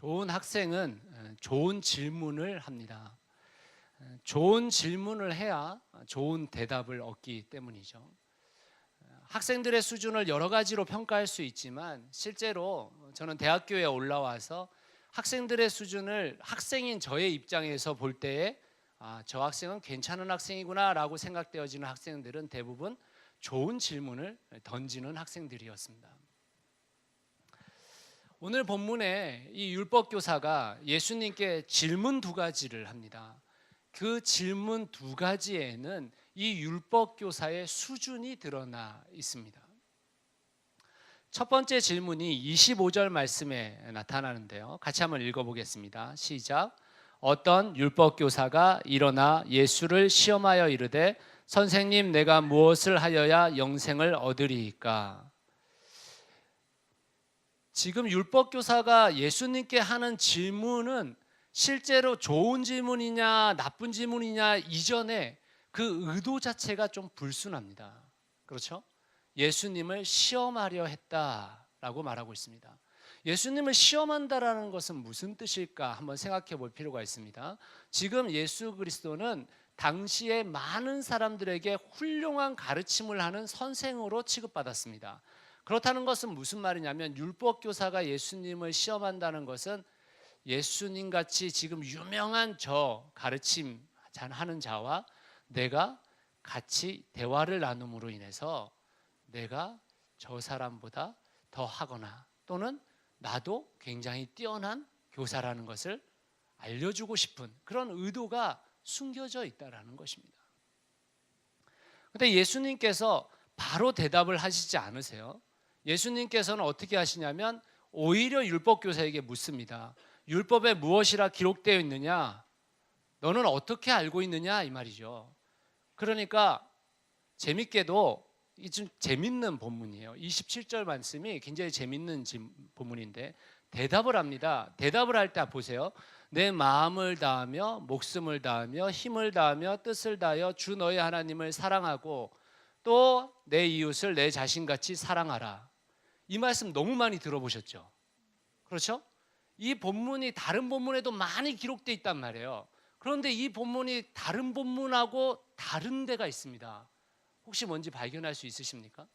좋은 학생은 좋은 질문을 합니다. 좋은 질문을 해야 좋은 대답을 얻기 때문이죠. 학생들의 수준을 여러 가지로 평가할 수 있지만 실제로 저는 대학교에 올라와서 학생들의 수준을 학생인 저의 입장에서 볼 때에 저 학생은 괜찮은 학생이구나라고 생각되어지는 학생들은 대부분 좋은 질문을 던지는 학생들이었습니다. 오늘 본문에 이 율법 교사가 예수님께 질문 두 가지를 합니다. 그 질문 두 가지에는 이 율법 교사의 수준이 드러나 있습니다. 첫 번째 질문이 25절 말씀에 나타나는데요. 같이 한번 읽어보겠습니다. 시작. 어떤 율법 교사가 일어나 예수를 시험하여 이르되 선생님, 내가 무엇을 하여야 영생을 얻으리이까? 지금 율법 교사가 예수님께 하는 질문은 실제로 좋은 질문이냐 나쁜 질문이냐 이전에 그 의도 자체가 좀 불순합니다. 그렇죠? 예수님을 시험하려 했다라고 말하고 있습니다. 예수님을 시험한다라는 것은 무슨 뜻일까 한번 생각해 볼 필요가 있습니다. 지금 예수 그리스도는 당시에 많은 사람들에게 훌륭한 가르침을 하는 선생으로 취급받았습니다. 그렇다는 것은 무슨 말이냐면 율법 교사가 예수님을 시험한다는 것은 예수님 같이 지금 유명한 저 가르침 하는 자와 내가 같이 대화를 나눔으로 인해서 내가 저 사람보다 더 하거나 또는 나도 굉장히 뛰어난 교사라는 것을 알려주고 싶은 그런 의도가 숨겨져 있다는 것입니다. 그런데 예수님께서 바로 대답을 하시지 않으세요. 예수님께서는 어떻게 하시냐면 오히려 율법 교사에게 묻습니다. 율법에 무엇이라 기록되어 있느냐? 너는 어떻게 알고 있느냐? 이 말이죠. 그러니까 재밌게도 이 좀 재밌는 본문이에요. 27절 말씀이 굉장히 재밌는 본문인데 대답을 합니다. 대답을 할 때 보세요. 내 마음을 다하며 목숨을 다하며 힘을 다하며 뜻을 다하여 주 너의 하나님을 사랑하고 또 내 이웃을 내 자신같이 사랑하라. 이 말씀 너무 많이 들어보셨죠? 그렇죠? 이 본문이 다른 본문에도 많이 기록되어 있단 말이에요. 그런데 이 본문이 다른 본문하고 다른 데가 있습니다. 혹시 뭔지 발견할 수 있으십니까?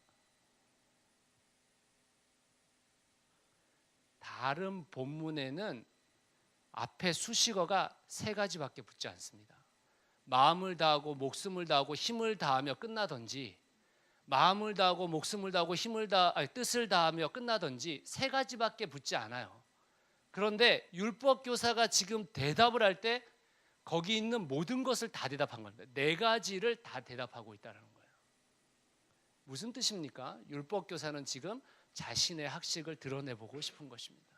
다른 본문에는 앞에 수식어가 세 가지밖에 붙지 않습니다. 마음을 다하고 목숨을 다하고 힘을 다하며 끝나든지 마음을 다하고 목숨을 다하고 뜻을 다하며 끝나든지 세 가지밖에 붙지 않아요. 그런데 율법 교사가 지금 대답을 할 때 거기 있는 모든 것을 다 대답한 겁니다. 네 가지를 다 대답하고 있다는 거예요. 무슨 뜻입니까? 율법 교사는 지금 자신의 학식을 드러내보고 싶은 것입니다.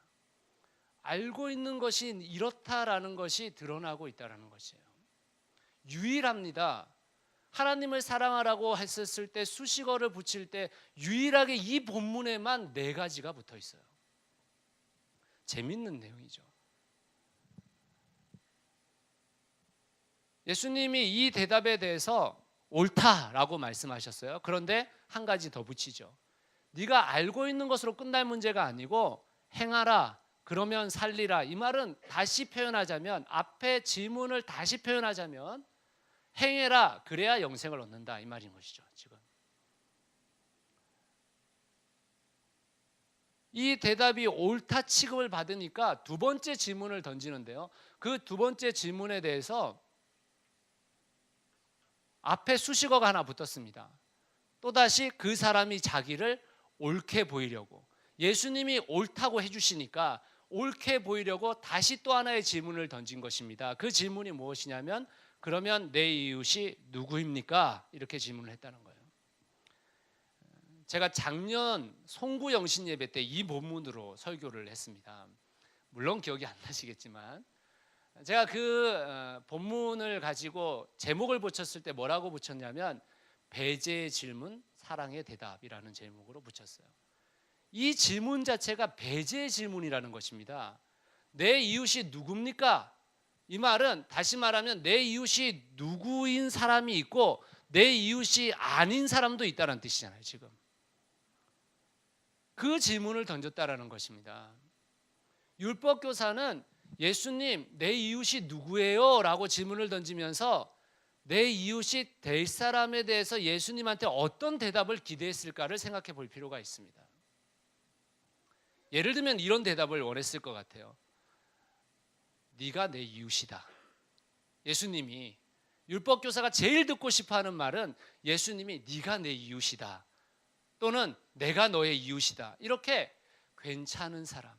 알고 있는 것이 이렇다라는 것이 드러나고 있다는 것이에요. 유일합니다. 하나님을 사랑하라고 했었을 때 수식어를 붙일 때 유일하게 이 본문에만 네 가지가 붙어 있어요. 재밌는 내용이죠. 예수님이 이 대답에 대해서 옳다라고 말씀하셨어요. 그런데 한 가지 더 붙이죠. 네가 알고 있는 것으로 끝날 문제가 아니고 행하라 그러면 살리라. 이 말은 다시 표현하자면 앞에 질문을 다시 표현하자면 행해라 그래야 영생을 얻는다 이 말인 것이죠. 지금 이 대답이 옳다 취급을 받으니까 두 번째 질문을 던지는데요. 그 두 번째 질문에 대해서 앞에 수식어가 하나 붙었습니다. 또다시 그 사람이 자기를 옳게 보이려고 예수님이 옳다고 해주시니까 옳게 보이려고 다시 또 하나의 질문을 던진 것입니다. 그 질문이 무엇이냐면 그러면 내 이웃이 누구입니까? 이렇게 질문을 했다는 거예요. 제가 작년 송구 영신 예배 때 이 본문으로 설교를 했습니다. 물론 기억이 안 나시겠지만 제가 그 본문을 가지고 제목을 붙였을 때 뭐라고 붙였냐면 배제의 질문, 사랑의 대답이라는 제목으로 붙였어요. 이 질문 자체가 배제의 질문이라는 것입니다. 내 이웃이 누굽니까? 이 말은 다시 말하면 내 이웃이 누구인 사람이 있고 내 이웃이 아닌 사람도 있다는 뜻이잖아요. 지금 그 질문을 던졌다라는 것입니다. 율법 교사는 예수님, 내 이웃이 누구예요? 라고 질문을 던지면서 내 이웃이 될 사람에 대해서 예수님한테 어떤 대답을 기대했을까를 생각해 볼 필요가 있습니다. 예를 들면 이런 대답을 원했을 것 같아요. 네가 내 이웃이다. 예수님이, 율법 교사가 제일 듣고 싶어하는 말은 예수님이 네가 내 이웃이다, 또는 내가 너의 이웃이다. 이렇게 괜찮은 사람,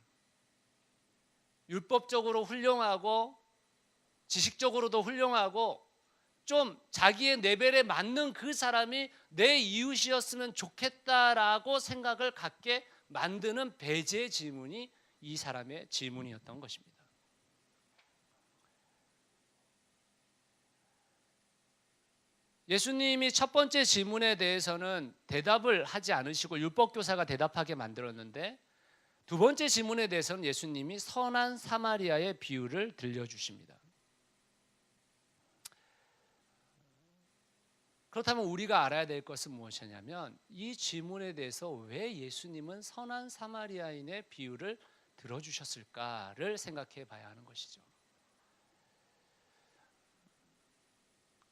율법적으로 훌륭하고 지식적으로도 훌륭하고 좀 자기의 레벨에 맞는 그 사람이 내 이웃이었으면 좋겠다라고 생각을 갖게 만드는 배제의 질문이 이 사람의 질문이었던 것입니다. 예수님이 첫 번째 질문에 대해서는 대답을 하지 않으시고 율법교사가 대답하게 만들었는데, 두 번째 질문에 대해서는 예수님이 선한 사마리아의 비유를 들려주십니다. 그렇다면 우리가 알아야 될 것은 무엇이냐면, 이 질문에 대해서 왜 예수님은 선한 사마리아인의 비유를 들어주셨을까를 생각해 봐야 하는 것이죠.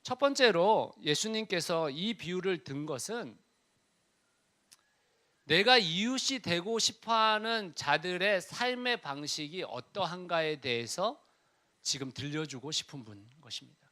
첫 번째로 예수님께서 이 비유를 든 것은 내가 이웃이 되고 싶어하는 자들의 삶의 방식이 어떠한가에 대해서 지금 들려주고 싶은 것입니다.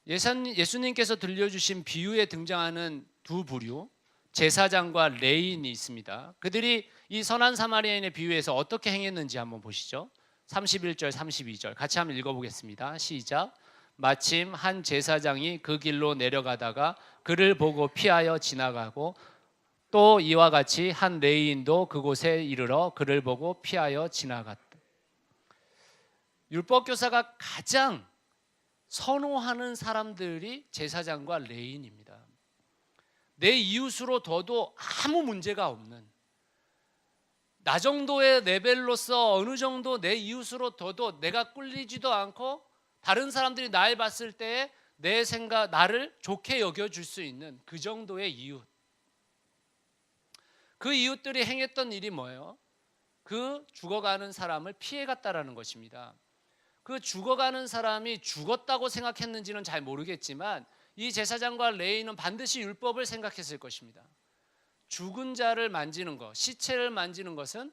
예수님께서 들려주신 비유에 등장하는 두 부류, 제사장과 레인이 있습니다. 그들이 이 선한 사마리아인의 비유에서 어떻게 행했는지 한번 보시죠. 31절, 32절 같이 한번 읽어보겠습니다. 시작. 마침 한 제사장이 그 길로 내려가다가 그를 보고 피하여 지나가고, 또 이와 같이 한 레위인도 그곳에 이르러 그를 보고 피하여 지나갔다. 율법교사가 가장 선호하는 사람들이 제사장과 레위인입니다. 내 이웃으로 둬도 아무 문제가 없는, 나 정도의 레벨로서 어느 정도 내 이웃으로 둬도 내가 꿀리지도 않고 다른 사람들이 날 봤을 때에 내 생각, 나를 좋게 여겨줄 수 있는 그 정도의 이웃. 그 이웃들이 행했던 일이 뭐예요? 그 죽어가는 사람을 피해갔다라는 것입니다. 그 죽어가는 사람이 죽었다고 생각했는지는 잘 모르겠지만 이 제사장과 레위인은 반드시 율법을 생각했을 것입니다. 죽은 자를 만지는 것, 시체를 만지는 것은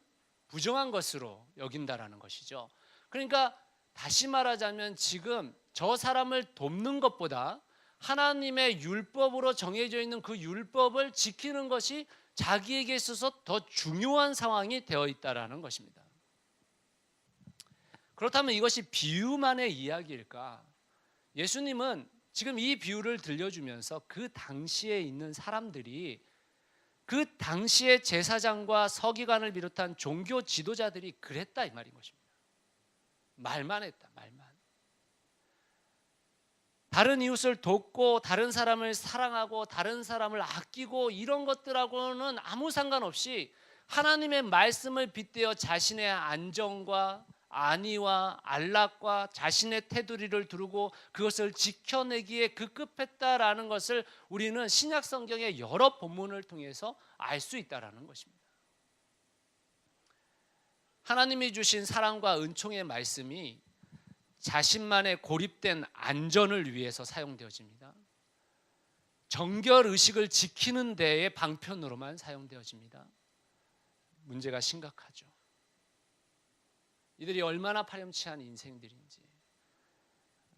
부정한 것으로 여긴다라는 것이죠. 그러니까 다시 말하자면 지금 저 사람을 돕는 것보다 하나님의 율법으로 정해져 있는 그 율법을 지키는 것이 자기에게 있어서 더 중요한 상황이 되어 있다라는 것입니다. 그렇다면 이것이 비유만의 이야기일까? 예수님은 지금 이 비유를 들려주면서 그 당시에 있는 사람들이, 그 당시의 제사장과 서기관을 비롯한 종교 지도자들이 그랬다 이 말인 것입니다. 말만 했다, 말만. 다른 이웃을 돕고 다른 사람을 사랑하고 다른 사람을 아끼고 이런 것들하고는 아무 상관없이 하나님의 말씀을 빗대어 자신의 안정과 안위와 안락과 자신의 테두리를 두르고 그것을 지켜내기에 급급했다라는 것을 우리는 신약 성경의 여러 본문을 통해서 알 수 있다라는 것입니다. 하나님이 주신 사랑과 은총의 말씀이 자신만의 고립된 안전을 위해서 사용되어집니다. 정결의식을 지키는 데의 방편으로만 사용되어집니다. 문제가 심각하죠. 이들이 얼마나 파렴치한 인생들인지.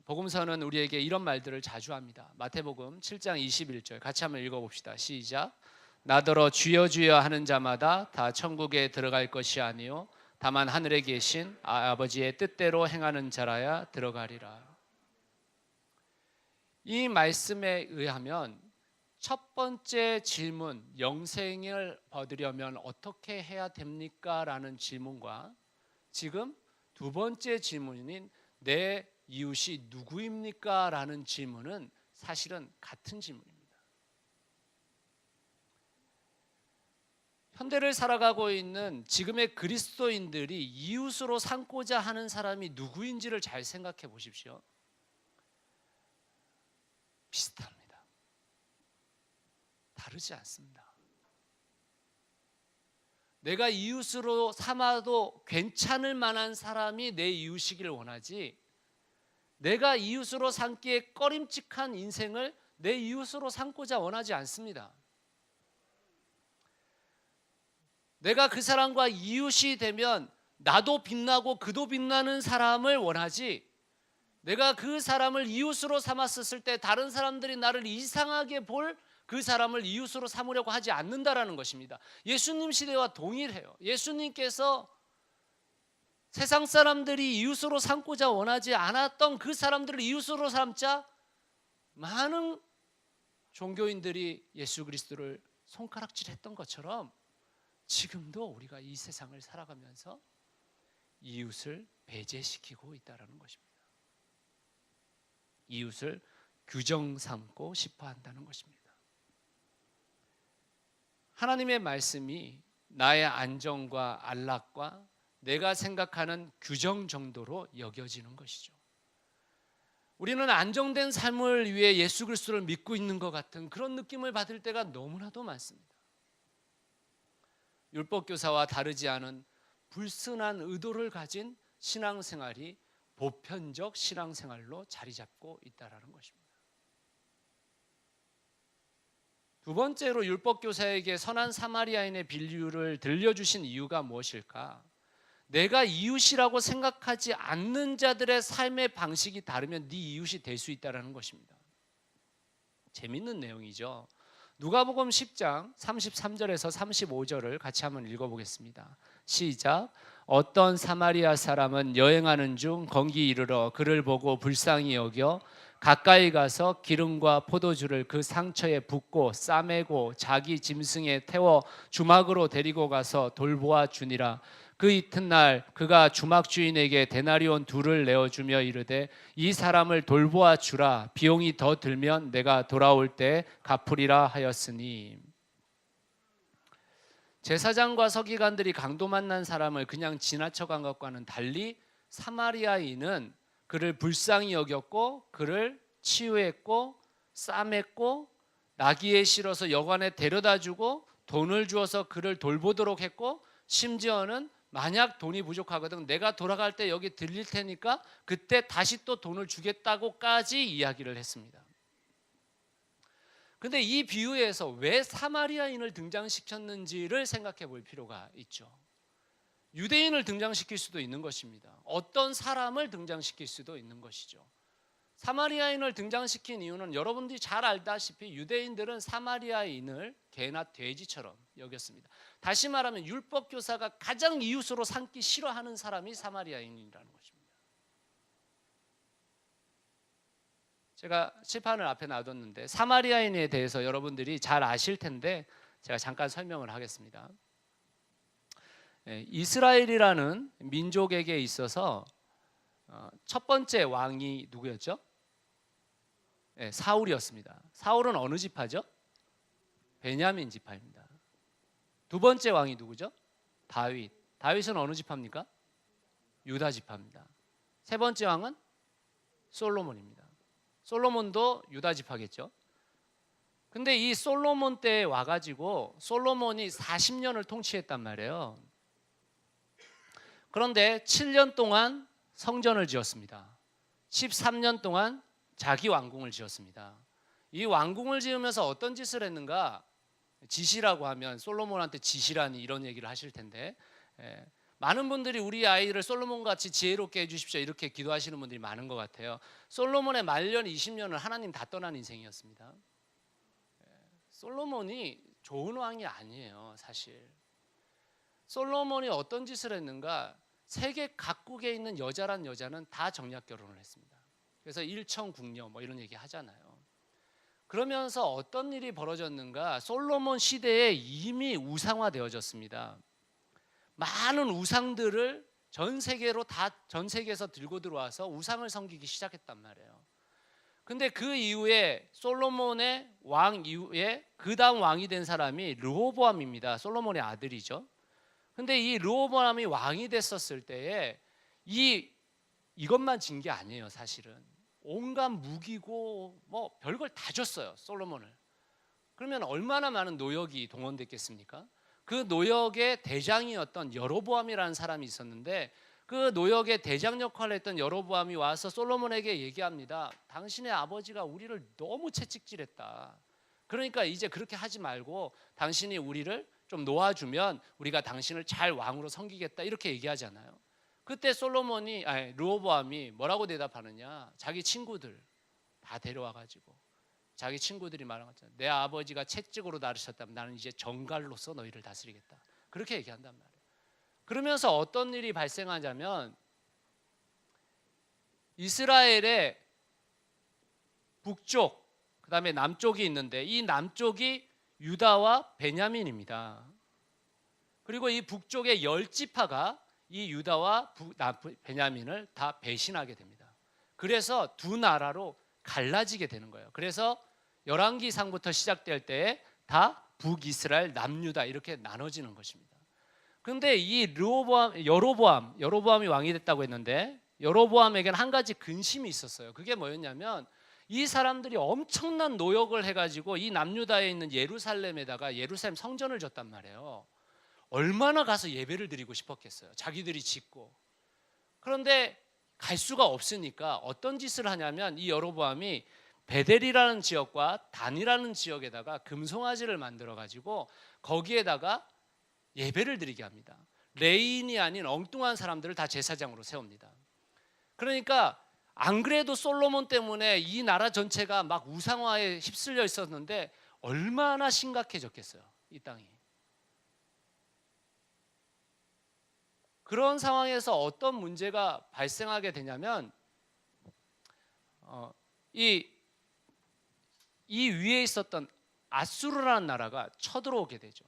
복음서는 우리에게 이런 말들을 자주 합니다. 마태복음 7장 21절 같이 한번 읽어봅시다. 시작. 나더러 주여 주여 하는 자마다 다 천국에 들어갈 것이 아니요 다만 하늘에 계신 아버지의 뜻대로 행하는 자라야 들어가리라. 이 말씀에 의하면 첫 번째 질문, 영생을 얻으려면 어떻게 해야 됩니까? 라는 질문과 지금 두 번째 질문인 내 이웃이 누구입니까? 라는 질문은 사실은 같은 질문입니다. 현대를 살아가고 있는 지금의 그리스도인들이 이웃으로 삼고자 하는 사람이 누구인지를 잘 생각해 보십시오. 비슷합니다. 다르지 않습니다. 내가 이웃으로 삼아도 괜찮을 만한 사람이 내 이웃이길 원하지, 내가 이웃으로 삼기에 꺼림칙한 인생을 내 이웃으로 삼고자 원하지 않습니다. 내가 그 사람과 이웃이 되면 나도 빛나고 그도 빛나는 사람을 원하지, 내가 그 사람을 이웃으로 삼았을 때 다른 사람들이 나를 이상하게 볼 그 사람을 이웃으로 삼으려고 하지 않는다라는 것입니다. 예수님 시대와 동일해요. 예수님께서 세상 사람들이 이웃으로 삼고자 원하지 않았던 그 사람들을 이웃으로 삼자 많은 종교인들이 예수 그리스도를 손가락질했던 것처럼 지금도 우리가 이 세상을 살아가면서 이웃을 배제시키고 있다는 것입니다. 이웃을 규정 삼고 싶어 한다는 것입니다. 하나님의 말씀이 나의 안정과 안락과 내가 생각하는 규정 정도로 여겨지는 것이죠. 우리는 안정된 삶을 위해 예수 그리스도를 믿고 있는 것 같은 그런 느낌을 받을 때가 너무나도 많습니다. 율법교사와 다르지 않은 불순한 의도를 가진 신앙생활이 보편적 신앙생활로 자리 잡고 있다는 것입니다. 두 번째로 율법교사에게 선한 사마리아인의 비유를 들려주신 이유가 무엇일까? 내가 이웃이라고 생각하지 않는 자들의 삶의 방식이 다르면 네 이웃이 될 수 있다는 것입니다. 재밌는 내용이죠. 누가복음 10장 33절에서 35절을 같이 한번 읽어보겠습니다. 시작. 어떤 사마리아 사람은 여행하는 중 거기 이르러 그를 보고 불쌍히 여겨 가까이 가서 기름과 포도주를 그 상처에 붓고 싸매고 자기 짐승에 태워 주막으로 데리고 가서 돌보아 주니라. 그 이튿날 그가 주막 주인에게 데나리온 2를 내어주며 이르되 이 사람을 돌보아 주라. 비용이 더 들면 내가 돌아올 때 갚으리라 하였으니. 제사장과 서기관들이 강도 만난 사람을 그냥 지나쳐간 것과는 달리 사마리아인은 그를 불쌍히 여겼고 그를 치유했고 싸맸고 나귀에 실어서 여관에 데려다주고 돈을 주어서 그를 돌보도록 했고, 심지어는 만약 돈이 부족하거든 내가 돌아갈 때 여기 들릴 테니까 그때 다시 또 돈을 주겠다고까지 이야기를 했습니다. 근데 이 비유에서 왜 사마리아인을 등장시켰는지를 생각해 볼 필요가 있죠. 유대인을 등장시킬 수도 있는 것입니다. 어떤 사람을 등장시킬 수도 있는 것이죠. 사마리아인을 등장시킨 이유는 여러분들이 잘 알다시피 유대인들은 사마리아인을 개나 돼지처럼 여겼습니다. 다시 말하면 율법교사가 가장 이웃으로 삼기 싫어하는 사람이 사마리아인이라는 것입니다. 제가 칠판을 앞에 놔뒀는데 사마리아인에 대해서 여러분들이 잘 아실 텐데 제가 잠깐 설명을 하겠습니다. 이스라엘이라는 민족에게 있어서 첫 번째 왕이 누구였죠? 사울이었습니다. 사울은 어느 지파죠? 베냐민 지파입니다. 두 번째 왕이 누구죠? 다윗. 다윗은 어느 지파입니까? 유다 지파입니다. 세 번째 왕은 솔로몬입니다. 솔로몬도 유다 지파겠죠. 근데 이 솔로몬 때에 와가지고 솔로몬이 40년을 통치했단 말이에요. 그런데 7년 동안 성전을 지었습니다. 13년 동안 자기 왕궁을 지었습니다. 이 왕궁을 지으면서 어떤 짓을 했는가? 지시라고 하면 솔로몬한테 지시라니 이런 얘기를 하실 텐데, 많은 분들이 우리 아이를 솔로몬같이 지혜롭게 해주십시오 이렇게 기도하시는 분들이 많은 것 같아요. 솔로몬의 말년 20년을 하나님 다 떠난 인생이었습니다. 솔로몬이 좋은 왕이 아니에요. 사실 솔로몬이 어떤 짓을 했는가? 세계 각국에 있는 여자란 여자는 다 정략 결혼을 했습니다. 그래서 일청궁녀 뭐 이런 얘기 하잖아요. 그러면서 어떤 일이 벌어졌는가? 솔로몬 시대에 이미 우상화되어졌습니다. 많은 우상들을 전 세계에서 들고 들어와서 우상을 섬기기 시작했단 말이에요. 근데 그 이후에 솔로몬의 왕 이후에 그 다음 왕이 된 사람이 르호보암입니다. 솔로몬의 아들이죠. 근데 이 르호보암이 왕이 됐었을 때에 이것만 진 게 아니에요. 사실은 온갖 무기고 뭐 별걸 다 줬어요. 솔로몬을. 그러면 얼마나 많은 노역이 동원됐겠습니까? 그 노역의 대장이었던 여로보암이라는 사람이 있었는데, 그 노역의 대장 역할을 했던 여로보암이 와서 솔로몬에게 얘기합니다. 당신의 아버지가 우리를 너무 채찍질했다. 그러니까 이제 그렇게 하지 말고 당신이 우리를 좀 놓아주면 우리가 당신을 잘 왕으로 섬기겠다, 이렇게 얘기하잖아요. 그때 르호보암이 뭐라고 대답하느냐? 자기 친구들 다 데려와가지고 자기 친구들이 말한 것처럼 내 아버지가 채찍으로 다루셨다면 나는 이제 정갈로서 너희를 다스리겠다, 그렇게 얘기한단 말이에요. 그러면서 어떤 일이 발생하냐면, 이스라엘의 북쪽, 그 다음에 남쪽이 있는데, 이 남쪽이 유다와 베냐민입니다. 그리고 이 북쪽의 10지파가 이 유다와 베냐민을 다 배신하게 됩니다. 그래서 두 나라로 갈라지게 되는 거예요. 그래서 열왕기상부터 시작될 때에 다 북이스라엘, 남유다 이렇게 나눠지는 것입니다. 그런데 이 여로보암이 왕이 됐다고 했는데, 여로보암에게는 한 가지 근심이 있었어요. 그게 뭐였냐면, 이 사람들이 엄청난 노역을 해가지고 이 남유다에 있는 예루살렘에다가 예루살렘 성전을 졌단 말이에요. 얼마나 가서 예배를 드리고 싶었겠어요, 자기들이 짓고. 그런데 갈 수가 없으니까 어떤 짓을 하냐면, 이 여로보암이 베델이라는 지역과 단이라는 지역에다가 금송아지를 만들어 가지고 거기에다가 예배를 드리게 합니다. 레인이 아닌 엉뚱한 사람들을 다 제사장으로 세웁니다. 그러니까 안 그래도 솔로몬 때문에 이 나라 전체가 막 우상화에 휩쓸려 있었는데 얼마나 심각해졌겠어요, 이 땅이. 그런 상황에서 어떤 문제가 발생하게 되냐면, 이 위에 있었던 아수르라는 나라가 쳐들어오게 되죠.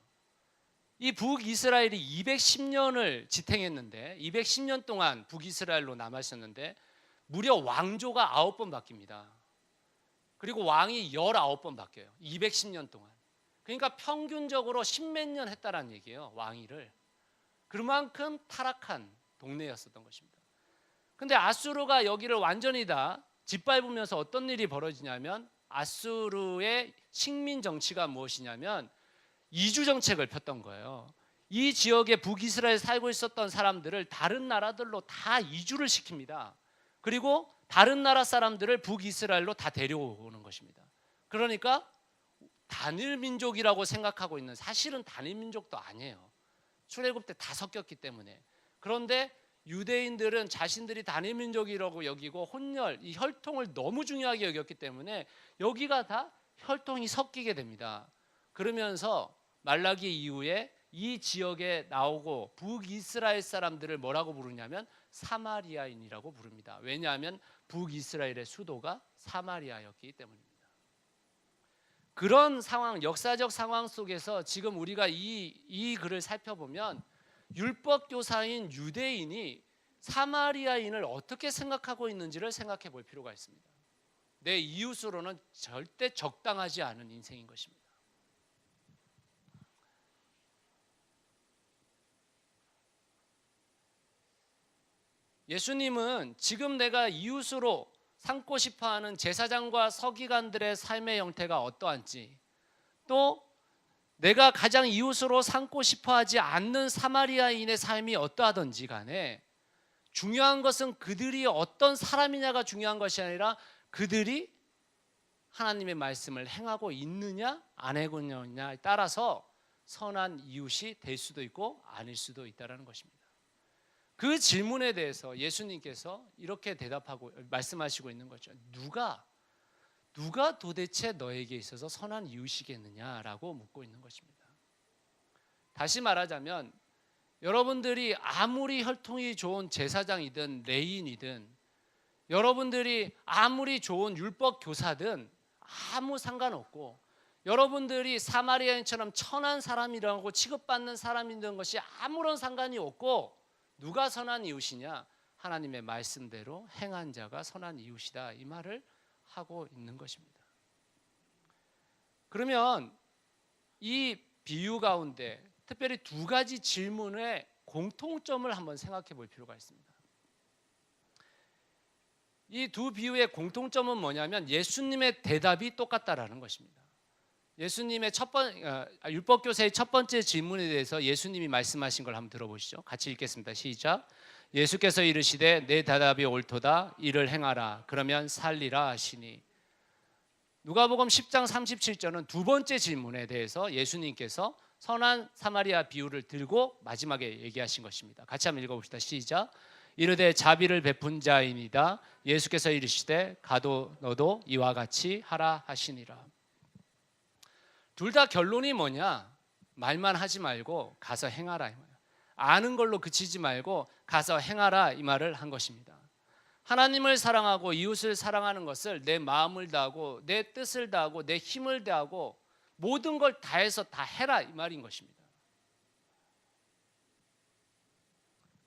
이 북이스라엘이 210년을 지탱했는데, 210년 동안 북이스라엘로 남았었는데 무려 왕조가 9번 바뀝니다. 그리고 왕이 19번 바뀌어요, 210년 동안. 그러니까 평균적으로 10몇 년 했다라는 얘기예요, 왕위를. 그만큼 타락한 동네였었던 것입니다. 근데 아수르가 여기를 완전히 다 짓밟으면서 어떤 일이 벌어지냐면, 아수르의 식민 정치가 무엇이냐면 이주 정책을 폈던 거예요. 이 지역에 북이스라엘에 살고 있었던 사람들을 다른 나라들로 다 이주를 시킵니다. 그리고 다른 나라 사람들을 북이스라엘로 다 데려오는 것입니다. 그러니까 단일 민족이라고 생각하고 있는, 사실은 단일 민족도 아니에요. 출애굽 때 다 섞였기 때문에. 그런데 유대인들은 자신들이 단일 민족이라고 여기고 이 혈통을 너무 중요하게 여겼기 때문에 여기가 다 혈통이 섞이게 됩니다. 그러면서 말라기 이후에 이 지역에 나오고 북이스라엘 사람들을 뭐라고 부르냐면 사마리아인이라고 부릅니다. 왜냐하면 북이스라엘의 수도가 사마리아였기 때문입니다. 그런 상황, 역사적 상황 속에서 지금 우리가 이 글을 살펴보면, 율법 교사인 유대인이 사마리아인을 어떻게 생각하고 있는지를 생각해 볼 필요가 있습니다. 내 이웃으로는 절대 적당하지 않은 인생인 것입니다. 예수님은 지금 내가 이웃으로 삼고 싶어하는 제사장과 서기관들의 삶의 형태가 어떠한지, 또 내가 가장 이웃으로 삼고 싶어하지 않는 사마리아인의 삶이 어떠하든지 간에 중요한 것은 그들이 어떤 사람이냐가 중요한 것이 아니라 그들이 하나님의 말씀을 행하고 있느냐 안 하고 있느냐에 따라서 선한 이웃이 될 수도 있고 아닐 수도 있다는 것입니다. 그 질문에 대해서 예수님께서 이렇게 말씀하시고 있는 거죠. 누가 도대체 너에게 있어서 선한 이웃이겠느냐라고 묻고 있는 것입니다. 다시 말하자면, 여러분들이 아무리 혈통이 좋은 제사장이든 레인이든, 여러분들이 아무리 좋은 율법 교사든 아무 상관없고, 여러분들이 사마리아인처럼 천한 사람이라고 취급받는 사람이든 것이 아무런 상관이 없고, 누가 선한 이웃이냐? 하나님의 말씀대로 행한 자가 선한 이웃이다, 이 말을 하고 있는 것입니다. 그러면 이 비유 가운데 특별히 두 가지 질문의 공통점을 한번 생각해 볼 필요가 있습니다. 이 두 비유의 공통점은 뭐냐면 예수님의 대답이 똑같다라는 것입니다. 예수님의 율법교사의 첫 번째 질문에 대해서 예수님이 말씀하신 걸 한번 들어보시죠. 같이 읽겠습니다. 시작. 예수께서 이르시되 내 대답이 옳도다. 이를 행하라. 그러면 살리라 하시니. 누가복음 10장 37절은 두 번째 질문에 대해서 예수님께서 선한 사마리아 비유를 들고 마지막에 얘기하신 것입니다. 같이 한번 읽어봅시다. 시작. 이르되 자비를 베푼 자이니다. 예수께서 이르시되 가도 너도 이와 같이 하라 하시니라. 둘 다 결론이 뭐냐? 말만 하지 말고 가서 행하라. 아는 걸로 그치지 말고 가서 행하라 이 말을 한 것입니다. 하나님을 사랑하고 이웃을 사랑하는 것을 내 마음을 다하고 내 뜻을 다하고 내 힘을 다하고 모든 걸 다해서 다 해라 이 말인 것입니다.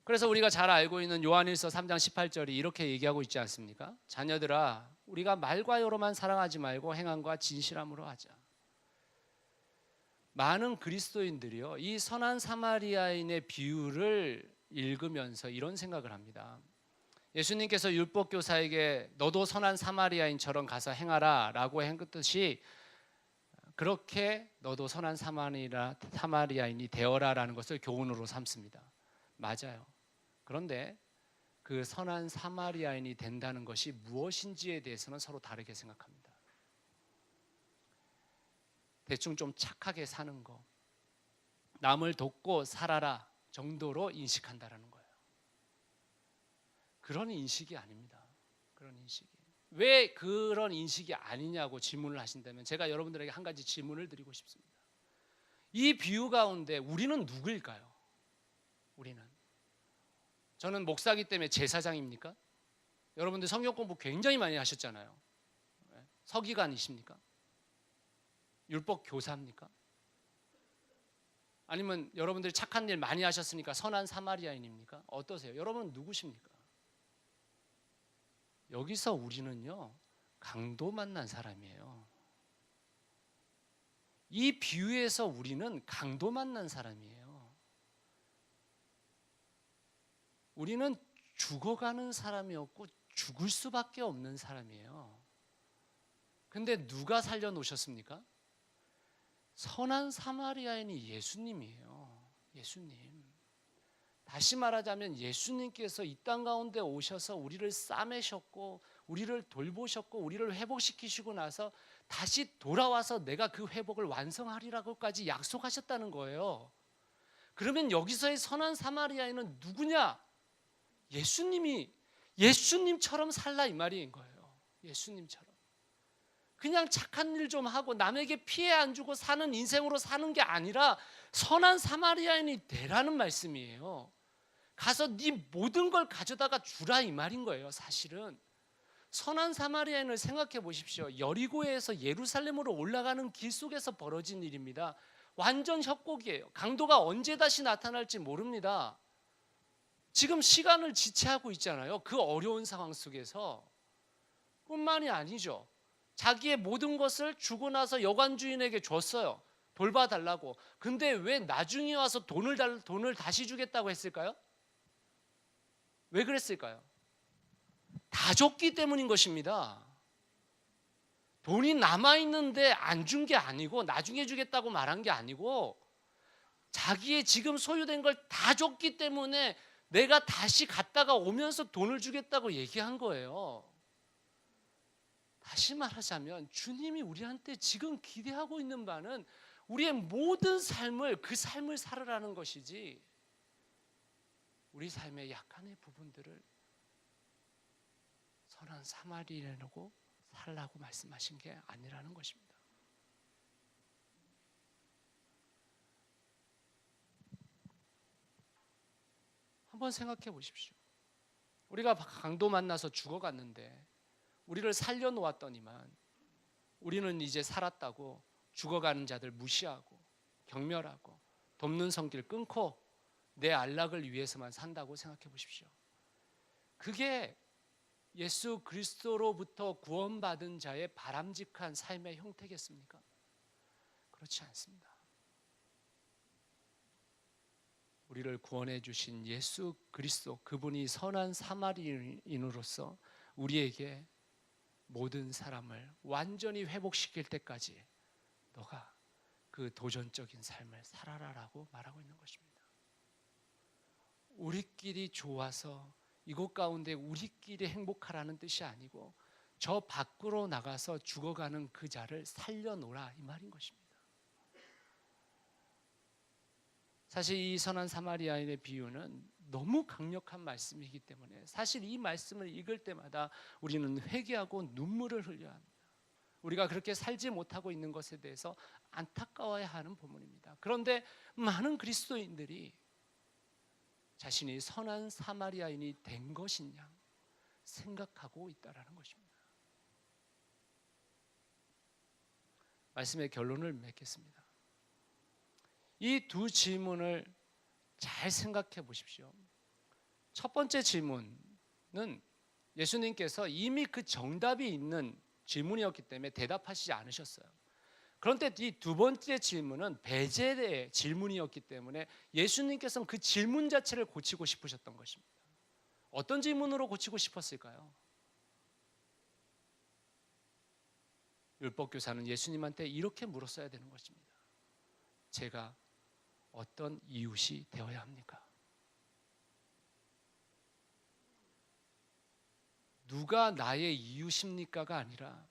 그래서 우리가 잘 알고 있는 요한일서 3장 18절이 이렇게 얘기하고 있지 않습니까? 자녀들아, 우리가 말과 여로만 사랑하지 말고 행함과 진실함으로 하자. 많은 그리스도인들이요, 이 선한 사마리아인의 비유를 읽으면서 이런 생각을 합니다. 예수님께서 율법교사에게 너도 선한 사마리아인처럼 가서 행하라 라고 했듯이 그렇게 너도 선한 사마리아인이 되어라 라는 것을 교훈으로 삼습니다. 맞아요. 그런데 그 선한 사마리아인이 된다는 것이 무엇인지에 대해서는 서로 다르게 생각합니다. 대충 좀 착하게 사는 거, 남을 돕고 살아라 정도로 인식한다라는 거예요. 그런 인식이 아닙니다. 그런 인식이. 왜 그런 인식이 아니냐고 질문을 하신다면 제가 여러분들에게 한 가지 질문을 드리고 싶습니다. 이 비유 가운데 우리는 누구일까요? 우리는. 저는 목사기 때문에 제사장입니까? 여러분들 성경 공부 굉장히 많이 하셨잖아요. 서기관이십니까? 율법 교사입니까? 아니면 여러분들이 착한 일 많이 하셨으니까 선한 사마리아인입니까? 어떠세요? 여러분은 누구십니까? 여기서 우리는요, 강도 만난 사람이에요. 이 비유에서 우리는 강도 만난 사람이에요. 우리는 죽어가는 사람이었고 죽을 수밖에 없는 사람이에요. 근데 누가 살려놓으셨습니까? 선한 사마리아인이 예수님이에요. 예수님. 다시 말하자면 예수님께서 이 땅 가운데 오셔서 우리를 싸매셨고 우리를 돌보셨고 우리를 회복시키시고 나서 다시 돌아와서 내가 그 회복을 완성하리라고까지 약속하셨다는 거예요. 그러면 여기서의 선한 사마리아인은 누구냐? 예수님처럼 살라 이 말인 거예요. 예수님처럼. 그냥 착한 일 좀 하고 남에게 피해 안 주고 사는 인생으로 사는 게 아니라 선한 사마리아인이 되라는 말씀이에요. 가서 네 모든 걸 가져다가 주라 이 말인 거예요. 사실은 선한 사마리아인을 생각해 보십시오. 여리고에서 예루살렘으로 올라가는 길 속에서 벌어진 일입니다. 완전 협곡이에요. 강도가 언제 다시 나타날지 모릅니다. 지금 시간을 지체하고 있잖아요. 그 어려운 상황 속에서. 뿐만이 아니죠. 자기의 모든 것을 주고 나서 여관 주인에게 줬어요. 돌봐달라고. 근데 왜 나중에 와서 돈을 다시 주겠다고 했을까요? 왜 그랬을까요? 다 줬기 때문인 것입니다. 돈이 남아있는데 안 준 게 아니고 나중에 주겠다고 말한 게 아니고 자기의 지금 소유된 걸 다 줬기 때문에 내가 다시 갔다가 오면서 돈을 주겠다고 얘기한 거예요. 다시 말하자면 주님이 우리한테 지금 기대하고 있는 바는 우리의 모든 삶을 그 삶을 살아라는 것이지 우리 삶의 약간의 부분들을 선한 사마리아인으로 살라고 말씀하신 게 아니라는 것입니다. 한번 생각해 보십시오. 우리가 강도 만나서 죽어갔는데 우리를 살려놓았더니만 우리는 이제 살았다고 죽어가는 자들 무시하고 경멸하고 돕는 손길 끊고 내 안락을 위해서만 산다고 생각해 보십시오. 그게 예수 그리스도로부터 구원받은 자의 바람직한 삶의 형태겠습니까? 그렇지 않습니다. 우리를 구원해 주신 예수 그리스도, 그분이 선한 사마리아인으로서 우리에게 모든 사람을 완전히 회복시킬 때까지 너가 그 도전적인 삶을 살아라라고 말하고 있는 것입니다. 우리끼리 좋아서 이곳 가운데 우리끼리 행복하라는 뜻이 아니고 저 밖으로 나가서 죽어가는 그 자를 살려놓으라 이 말인 것입니다. 사실 이 선한 사마리아인의 비유는 너무 강력한 말씀이기 때문에 사실 이 말씀을 읽을 때마다 우리는 회개하고 눈물을 흘려야 합니다. 우리가 그렇게 살지 못하고 있는 것에 대해서 안타까워야 하는 본문입니다. 그런데 많은 그리스도인들이 자신이 선한 사마리아인이 된 것이냐 생각하고 있다라는 것입니다. 말씀의 결론을 맺겠습니다. 이 두 질문을 잘 생각해 보십시오. 첫 번째 질문은 예수님께서 이미 그 정답이 있는 질문이었기 때문에 대답하시지 않으셨어요. 그런데 이 두 번째 질문은 배제의 질문이었기 때문에 예수님께서는 그 질문 자체를 고치고 싶으셨던 것입니다. 어떤 질문으로 고치고 싶었을까요? 율법교사는 예수님한테 이렇게 물었어야 되는 것입니다. 제가 어떤 이웃이 되어야 합니까? 누가 나의 이웃입니까가 아니라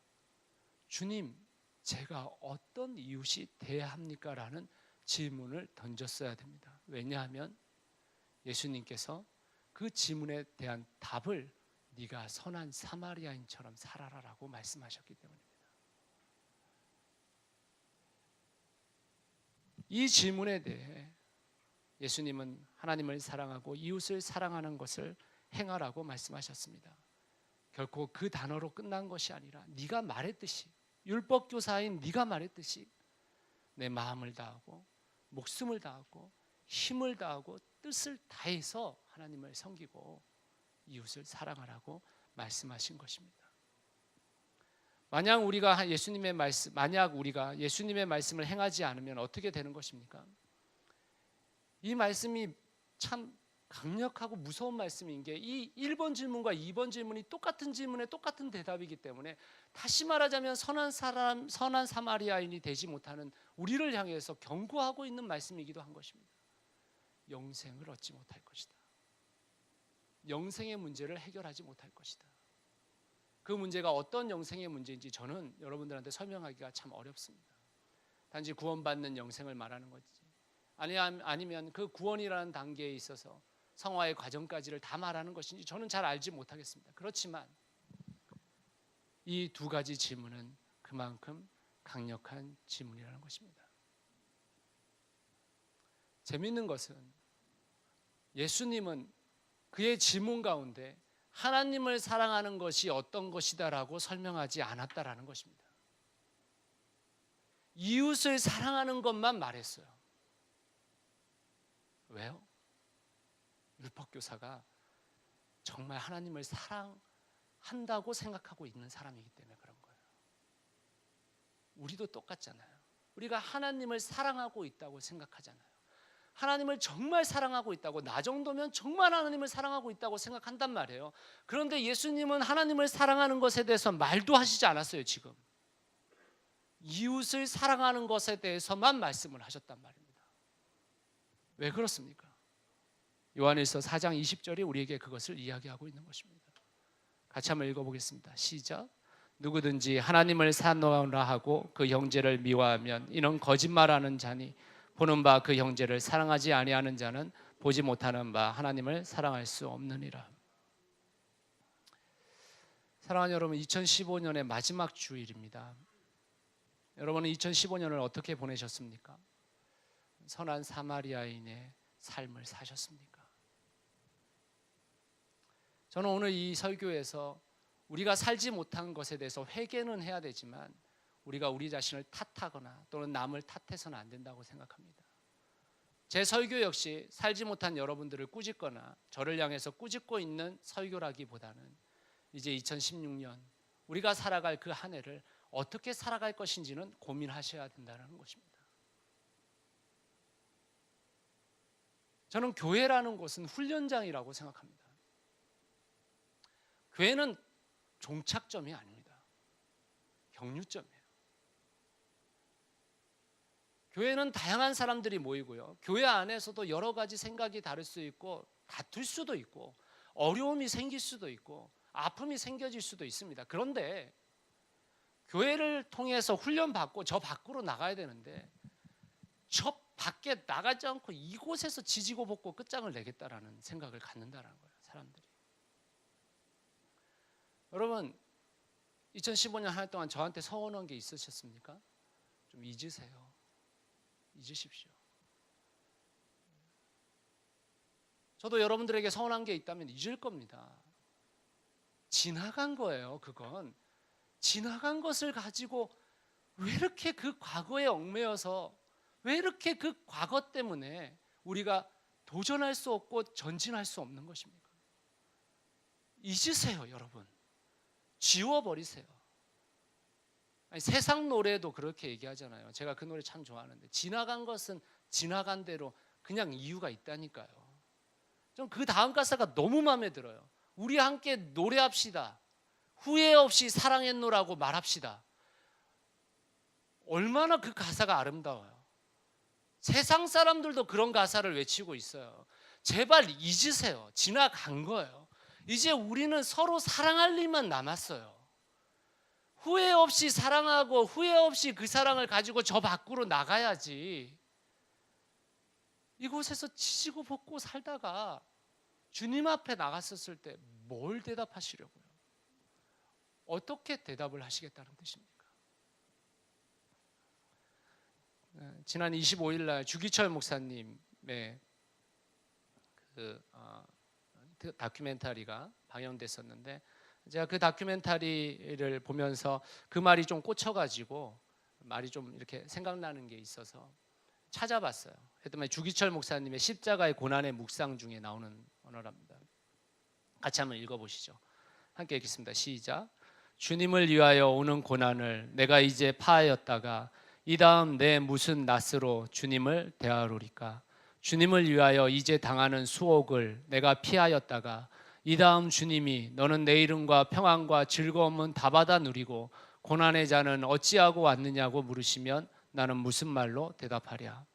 주님, 제가 어떤 이웃이 되어야 합니까? 라는 질문을 던졌어야 됩니다. 왜냐하면 예수님께서 그 질문에 대한 답을 네가 선한 사마리아인처럼 살아라라고 말씀하셨기 때문입니다. 이 질문에 대해 예수님은 하나님을 사랑하고 이웃을 사랑하는 것을 행하라고 말씀하셨습니다. 결코 그 단어로 끝난 것이 아니라 네가 말했듯이 율법교사인 네가 말했듯이 내 마음을 다하고 목숨을 다하고 힘을 다하고 뜻을 다해서 하나님을 섬기고 이웃을 사랑하라고 말씀하신 것입니다. 만약 우리가 예수님의 말씀을 행하지 않으면 어떻게 되는 것입니까? 이 말씀이 참 강력하고 무서운 말씀인 게 이 1번 질문과 2번 질문이 똑같은 질문에 똑같은 대답이기 때문에 다시 말하자면 선한 사마리아인이 되지 못하는 우리를 향해서 경고하고 있는 말씀이기도 한 것입니다. 영생을 얻지 못할 것이다. 영생의 문제를 해결하지 못할 것이다. 그 문제가 어떤 영생의 문제인지 저는 여러분들한테 설명하기가 참 어렵습니다. 단지 구원받는 영생을 말하는 거지 아니면 그 구원이라는 단계에 있어서 성화의 과정까지를 다 말하는 것인지 저는 잘 알지 못하겠습니다. 그렇지만 이 두 가지 질문은 그만큼 강력한 질문이라는 것입니다. 재미있는 것은 예수님은 그의 질문 가운데 하나님을 사랑하는 것이 어떤 것이다라고 설명하지 않았다라는 것입니다. 이웃을 사랑하는 것만 말했어요. 왜요? 율법교사가 정말 하나님을 사랑한다고 생각하고 있는 사람이기 때문에 그런 거예요. 우리도 똑같잖아요. 우리가 하나님을 사랑하고 있다고 생각하잖아요. 하나님을 정말 사랑하고 있다고, 나 정도면 정말 하나님을 사랑하고 있다고 생각한단 말이에요. 그런데 예수님은 하나님을 사랑하는 것에 대해서 말도 하시지 않았어요. 지금 이웃을 사랑하는 것에 대해서만 말씀을 하셨단 말입니다. 왜 그렇습니까? 요한일서 4장 20절이 우리에게 그것을 이야기하고 있는 것입니다. 같이 한번 읽어보겠습니다. 시작. 누구든지 하나님을 사랑하라 하고 그 형제를 미워하면 이는 거짓말하는 자니 보는 바 그 형제를 사랑하지 아니하는 자는 보지 못하는 바 하나님을 사랑할 수 없느니라. 사랑하는 여러분, 2015년의 마지막 주일입니다. 여러분은 2015년을 어떻게 보내셨습니까? 선한 사마리아인의 삶을 사셨습니까? 저는 오늘 이 설교에서 우리가 살지 못한 것에 대해서 회개는 해야 되지만 우리가 우리 자신을 탓하거나 또는 남을 탓해서는 안 된다고 생각합니다. 제 설교 역시 살지 못한 여러분들을 꾸짖거나 저를 향해서 꾸짖고 있는 설교라기보다는 이제 2016년 우리가 살아갈 그 한 해를 어떻게 살아갈 것인지는 고민하셔야 된다는 것입니다. 저는 교회라는 곳은 훈련장이라고 생각합니다. 교회는 종착점이 아닙니다. 경유점이에요. 교회는 다양한 사람들이 모이고요. 교회 안에서도 여러 가지 생각이 다를 수 있고 다툴 수도 있고 어려움이 생길 수도 있고 아픔이 생겨질 수도 있습니다. 그런데 교회를 통해서 훈련받고 저 밖으로 나가야 되는데 저 밖에 나가지 않고 이곳에서 지지고 볶고 끝장을 내겠다라는 생각을 갖는다는 거예요. 사람들이. 여러분 2015년 한 해 동안 저한테 서운한 게 있으셨습니까? 좀 잊으세요. 잊으십시오. 저도 여러분들에게 서운한 게 있다면 잊을 겁니다. 지나간 거예요. 그건 지나간 것을 가지고 왜 이렇게 그 과거에 얽매여서 왜 이렇게 그 과거 때문에 우리가 도전할 수 없고 전진할 수 없는 것입니까? 잊으세요, 여러분. 지워버리세요. 아니, 세상 노래도 그렇게 얘기하잖아요. 제가 그 노래 참 좋아하는데 지나간 것은 지나간 대로 그냥 이유가 있다니까요. 좀 그 다음 가사가 너무 마음에 들어요. 우리 함께 노래합시다. 후회 없이 사랑했노라고 말합시다. 얼마나 그 가사가 아름다워요. 세상 사람들도 그런 가사를 외치고 있어요. 제발 잊으세요. 지나간 거예요. 이제 우리는 서로 사랑할 일만 남았어요. 후회 없이 사랑하고 후회 없이 그 사랑을 가지고 저 밖으로 나가야지. 이곳에서 지지고 볶고 살다가 주님 앞에 나갔었을 때 뭘 대답하시려고요? 어떻게 대답을 하시겠다는 뜻입니까? 지난 25일 날 주기철 목사님의 그 다큐멘터리가 방영됐었는데 제가 그 다큐멘터리를 보면서 그 말이 좀 꽂혀가지고 말이 좀 이렇게 생각나는 게 있어서 찾아봤어요. 그랬더니 주기철 목사님의 십자가의 고난의 묵상 중에 나오는 언어랍니다. 같이 한번 읽어보시죠. 함께 읽겠습니다. 시작. 주님을 위하여 오는 고난을 내가 이제 파하였다가 이 다음 내 무슨 낯으로 주님을 대하리까? 주님을 위하여 이제 당하는 수옥을 내가 피하였다가 이 다음 주님이 너는 내 이름과 평안과 즐거움은 다 받아 누리고 고난의 자는 어찌하고 왔느냐고 물으시면 나는 무슨 말로 대답하랴?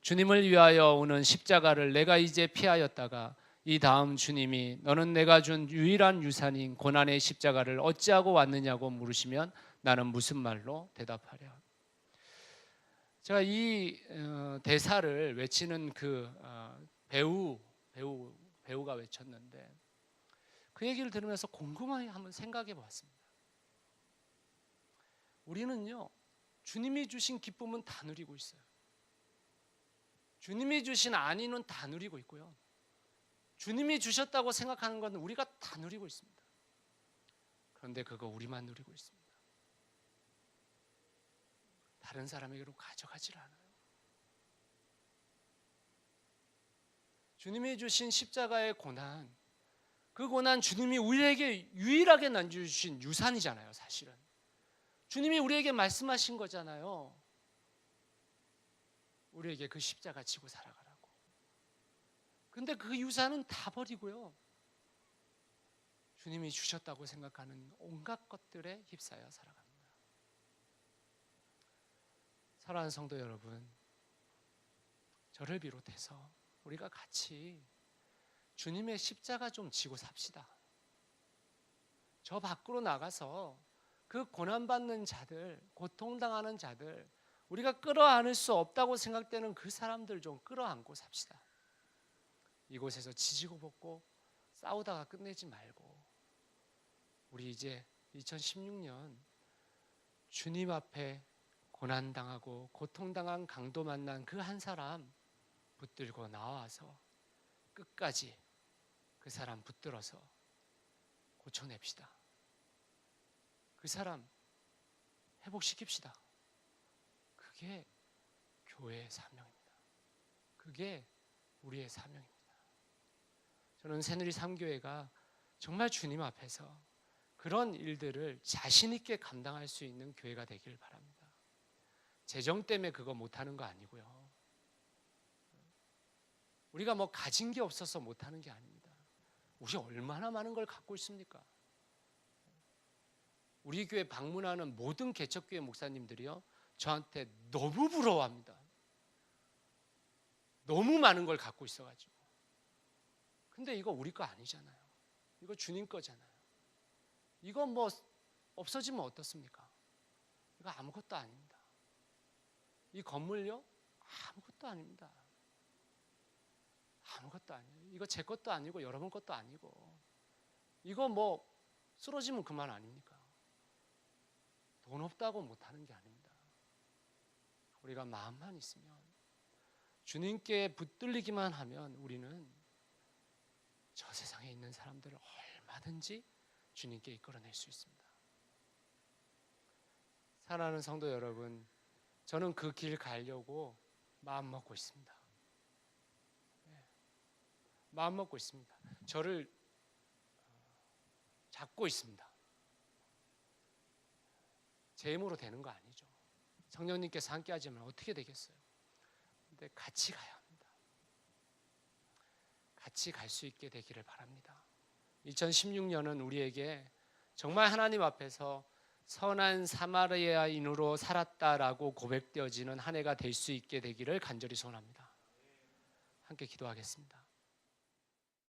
주님을 위하여 오는 십자가를 내가 이제 피하였다가 이 다음 주님이 너는 내가 준 유일한 유산인 고난의 십자가를 어찌하고 왔느냐고 물으시면 나는 무슨 말로 대답하랴? 제가 이 대사를 외치는 그 배우가 외쳤는데 그 얘기를 들으면서 곰곰이 한번 생각해 보았습니다. 우리는요, 주님이 주신 기쁨은 다 누리고 있어요. 주님이 주신 안위는 다 누리고 있고요. 주님이 주셨다고 생각하는 건 우리가 다 누리고 있습니다. 그런데 그거 우리만 누리고 있습니다. 다른 사람에게로 가져가질 않아요. 주님이 주신 십자가의 고난, 그 고난 주님이 우리에게 유일하게 남겨주신 유산이잖아요. 사실은 주님이 우리에게 말씀하신 거잖아요. 우리에게 그 십자가 지고 살아가라고. 근데 그 유산은 다 버리고요, 주님이 주셨다고 생각하는 온갖 것들에 휩싸여 살아갑니다. 사랑하는 성도 여러분, 저를 비롯해서 우리가 같이 주님의 십자가 좀 지고 삽시다. 저 밖으로 나가서 그 고난받는 자들, 고통당하는 자들, 우리가 끌어안을 수 없다고 생각되는 그 사람들 좀 끌어안고 삽시다. 이곳에서 지지고 볶고 싸우다가 끝내지 말고 우리 이제 2016년 주님 앞에 고난당하고 고통당한 강도 만난 그 한 사람 붙들고 나와서 끝까지 그 사람 붙들어서 고쳐냅시다. 그 사람 회복시킵시다. 그게 교회의 사명입니다. 그게 우리의 사명입니다. 저는 새누리 3교회가 정말 주님 앞에서 그런 일들을 자신 있게 감당할 수 있는 교회가 되길 바랍니다. 재정 때문에 그거 못하는 거 아니고요. 우리가 뭐 가진 게 없어서 못하는 게 아닙니다. 우리 얼마나 많은 걸 갖고 있습니까? 우리 교회 방문하는 모든 개척교회 목사님들이요, 저한테 너무 부러워합니다. 너무 많은 걸 갖고 있어가지고. 근데 이거 우리 거 아니잖아요. 이거 주님 거잖아요. 이거 뭐 없어지면 어떻습니까? 이거 아무것도 아닙니다. 이 건물요? 아무것도 아닙니다. 아무것도 아니에요. 이거 제 것도 아니고 여러분 것도 아니고, 이거 뭐 쓰러지면 그만 아닙니까? 돈 없다고 못하는 게 아닙니다. 우리가 마음만 있으면, 주님께 붙들리기만 하면 우리는 저 세상에 있는 사람들을 얼마든지 주님께 이끌어낼 수 있습니다. 사랑하는 성도 여러분, 저는 그 길 가려고 마음 먹고 있습니다. 마음 먹고 있습니다. 저를 잡고 있습니다. 제 힘으로 되는 거 아니죠. 성령님께서 함께 하지만 어떻게 되겠어요? 근데 같이 가야 합니다. 같이 갈 수 있게 되기를 바랍니다. 2016년은 우리에게 정말 하나님 앞에서 선한 사마리아인으로 살았다라고 고백되어지는 한 해가 될 수 있게 되기를 간절히 소원합니다. 함께 기도하겠습니다.